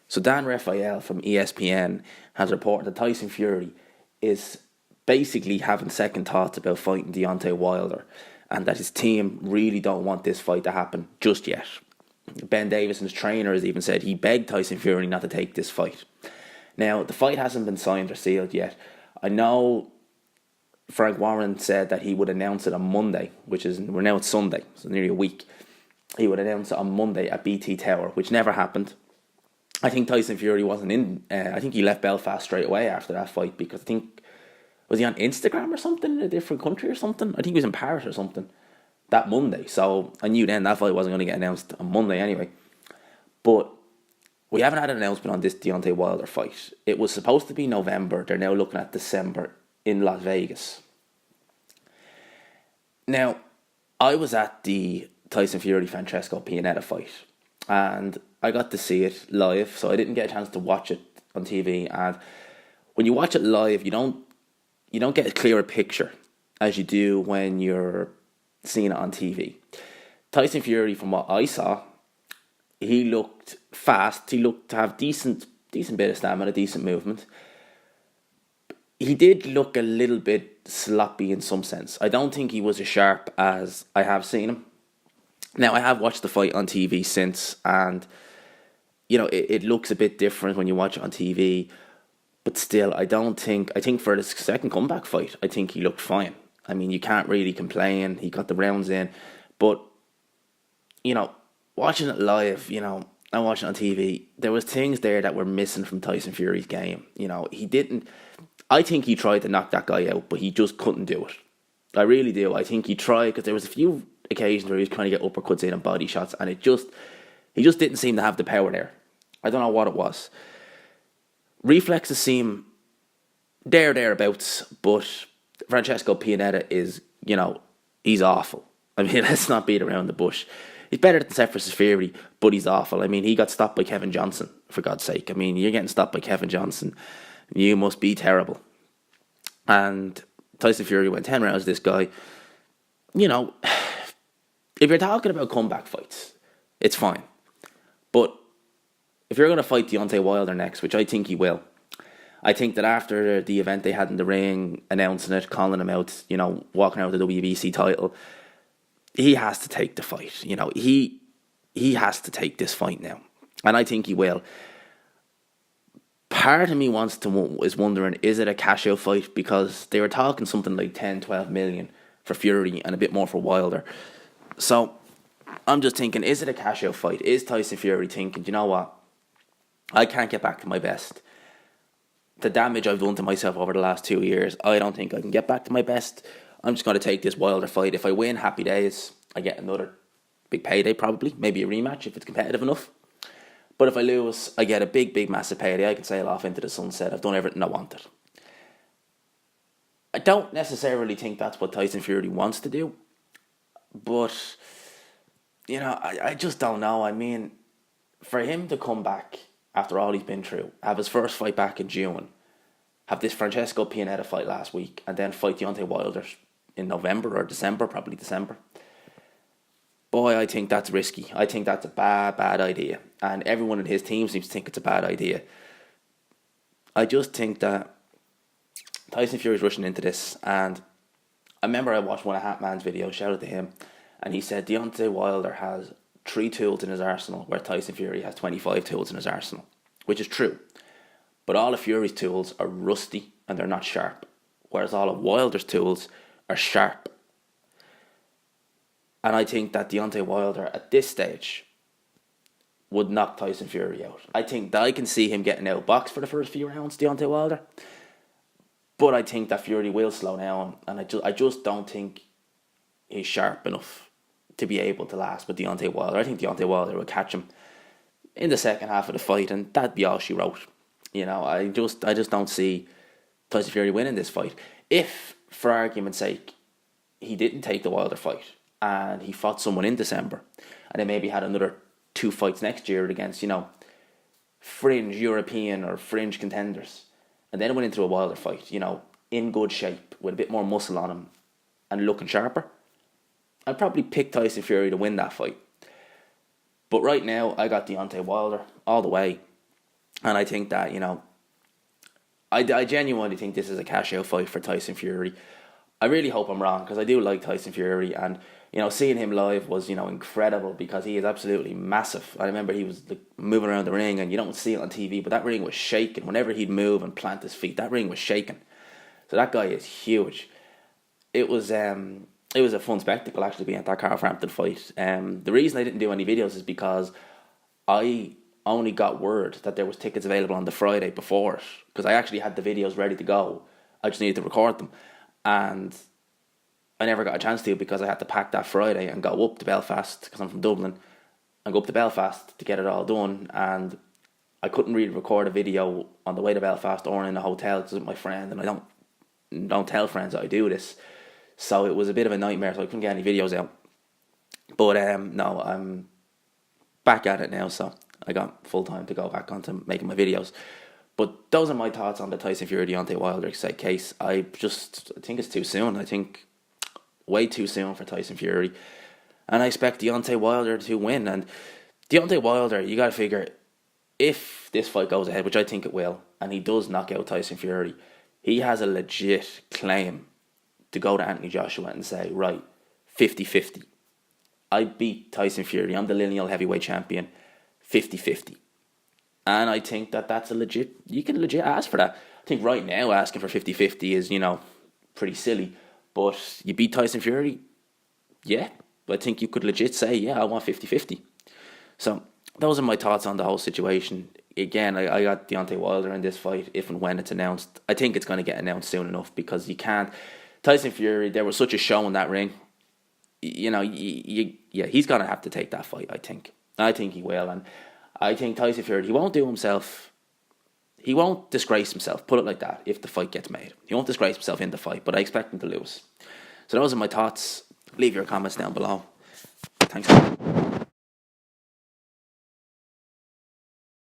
So Dan Raphael from ESPN has reported that Tyson Fury is basically having second thoughts about fighting Deontay Wilder, and that his team really don't want this fight to happen just yet. Ben Davison's trainer has even said he begged Tyson Fury not to take this fight. Now, the fight hasn't been signed or sealed yet. I know Frank Warren said that he would announce it on Monday, we're now at Sunday, so nearly a week. He would announce it on Monday at BT Tower, which never happened. I think Tyson Fury wasn't in. I think he left Belfast straight away after that fight, because I think, was he on Instagram or something in a different country or something? I think he was in Paris or something that Monday. So I knew then that fight wasn't going to get announced on Monday anyway. But we haven't had an announcement on this Deontay Wilder fight. It was supposed to be November. They're now looking at December in Las Vegas. Now, I was at the Tyson Fury-Francesco Pianetta fight, and I got to see it live, so I didn't get a chance to watch it on TV. And when you watch it live, you don't get a clearer picture as you do when you're seeing it on TV. Tyson Fury, from what I saw, he looked fast. He looked to have decent bit of stamina, decent movement. He did look a little bit sloppy in some sense. I don't think he was as sharp as I have seen him. Now, I have watched the fight on TV since, and it looks a bit different when you watch it on TV. But still, I think for the second comeback fight, I think he looked fine. I mean, you can't really complain. He got the rounds in. But, watching it live, and watching it on TV, there was things there that were missing from Tyson Fury's game. He didn't. I think he tried to knock that guy out, but he just couldn't do it. I really do. I think he tried, because there was a few occasions where he was trying to get uppercuts in and body shots, and he just didn't seem to have the power there. I don't know what it was. Reflexes seem thereabouts, but Francesco Pianetta is, he's awful. I mean, let's not beat around the bush. He's better than Cephas Fury, but he's awful. I mean, he got stopped by Kevin Johnson, for God's sake. I mean, you're getting stopped by Kevin Johnson. You must be terrible. And Tyson Fury went 10 rounds, this guy. If you're talking about comeback fights, it's fine. But if you're going to fight Deontay Wilder next, which I think he will, I think that after the event they had in the ring, announcing it, calling him out, walking out with the WBC title, he has to take the fight. He has to take this fight now. And I think he will. Part of me is wondering, is it a cash-out fight? Because they were talking something like 10, 12 million for Fury and a bit more for Wilder. So I'm just thinking, is it a cash-out fight? Is Tyson Fury thinking, you know what? I can't get back to my best. The damage I've done to myself over the last 2 years, I don't think I can get back to my best. I'm just going to take this Wilder fight. If I win, happy days. I get another big payday probably. Maybe a rematch if it's competitive enough. But if I lose, I get a big, massive payday. I can sail off into the sunset. I've done everything I wanted. I don't necessarily think that's what Tyson Fury wants to do. But, I just don't know. I mean, for him to come back after all he's been through, have his first fight back in June, have this Francesco Pianetta fight last week, and then fight Deontay Wilder in November or December, probably December. Boy, I think that's risky. I think that's a bad idea. And everyone in his team seems to think it's a bad idea. I just think that Tyson Fury's rushing into this. And I remember I watched one of Hatman's videos, shout out to him, and he said Deontay Wilder has 3 tools in his arsenal, where Tyson Fury has 25 tools in his arsenal, which is true. But all of Fury's tools are rusty and they're not sharp, whereas all of Wilder's tools are sharp. And I think that Deontay Wilder at this stage would knock Tyson Fury out. I think that I can see him getting outboxed for the first few rounds, Deontay Wilder. But I think that Fury will slow down, and I just don't think he's sharp enough to be able to last with Deontay Wilder. I think Deontay Wilder will catch him in the second half of the fight, and that'd be all she wrote. I just don't see Tyson Fury winning this fight. If, for argument's sake, he didn't take the Wilder fight and he fought someone in December, and then maybe had another 2 fights next year against, fringe European or fringe contenders, and then went into a Wilder fight, in good shape, with a bit more muscle on him and looking sharper, I'd probably pick Tyson Fury to win that fight. But right now, I got Deontay Wilder all the way. And I think that, I genuinely think this is a cash-out fight for Tyson Fury. I really hope I'm wrong, because I do like Tyson Fury, and seeing him live was incredible, because he is absolutely massive. I remember he was like moving around the ring, and you don't see it on TV, but that ring was shaking whenever he'd move and plant his feet. That ring was shaking. So that guy is huge. It was a fun spectacle actually being at that Carl Frampton fight. The reason I didn't do any videos is because I only got word that there was tickets available on the Friday before it, because I actually had the videos ready to go. I just needed to record them, and I never got a chance to, because I had to pack that Friday and go up to Belfast, because I'm from Dublin, and go up to Belfast to get it all done. And I couldn't really record a video on the way to Belfast or in a hotel, because it's my friend, and I don't tell friends that I do this. So it was a bit of a nightmare, so I couldn't get any videos out. But no, I'm back at it now, so I got full time to go back onto making my videos. But those are my thoughts on the Tyson Fury Deontay Wilder case. I think it's too soon. I think way too soon for Tyson Fury, and I expect Deontay Wilder to win. And Deontay Wilder, you got to figure, if this fight goes ahead, which I think it will, and he does knock out Tyson Fury, he has a legit claim to go to Anthony Joshua and say, right, 50-50. I beat Tyson Fury. I'm the lineal heavyweight champion, 50-50. And I think that's you can legit ask for that. I think right now asking for 50-50 is, pretty silly. But you beat Tyson Fury, yeah. I think you could legit say, yeah, I want 50-50. So those are my thoughts on the whole situation. Again, I got Deontay Wilder in this fight if and when it's announced. I think it's going to get announced soon enough, because you can't. Tyson Fury, there was such a show in that ring. He's going to have to take that fight, I think. I think he will. And I think Tyson Fury, he won't disgrace himself, put it like that, if the fight gets made. He won't disgrace himself in the fight, but I expect him to lose. So those are my thoughts. Leave your comments down below. Thanks.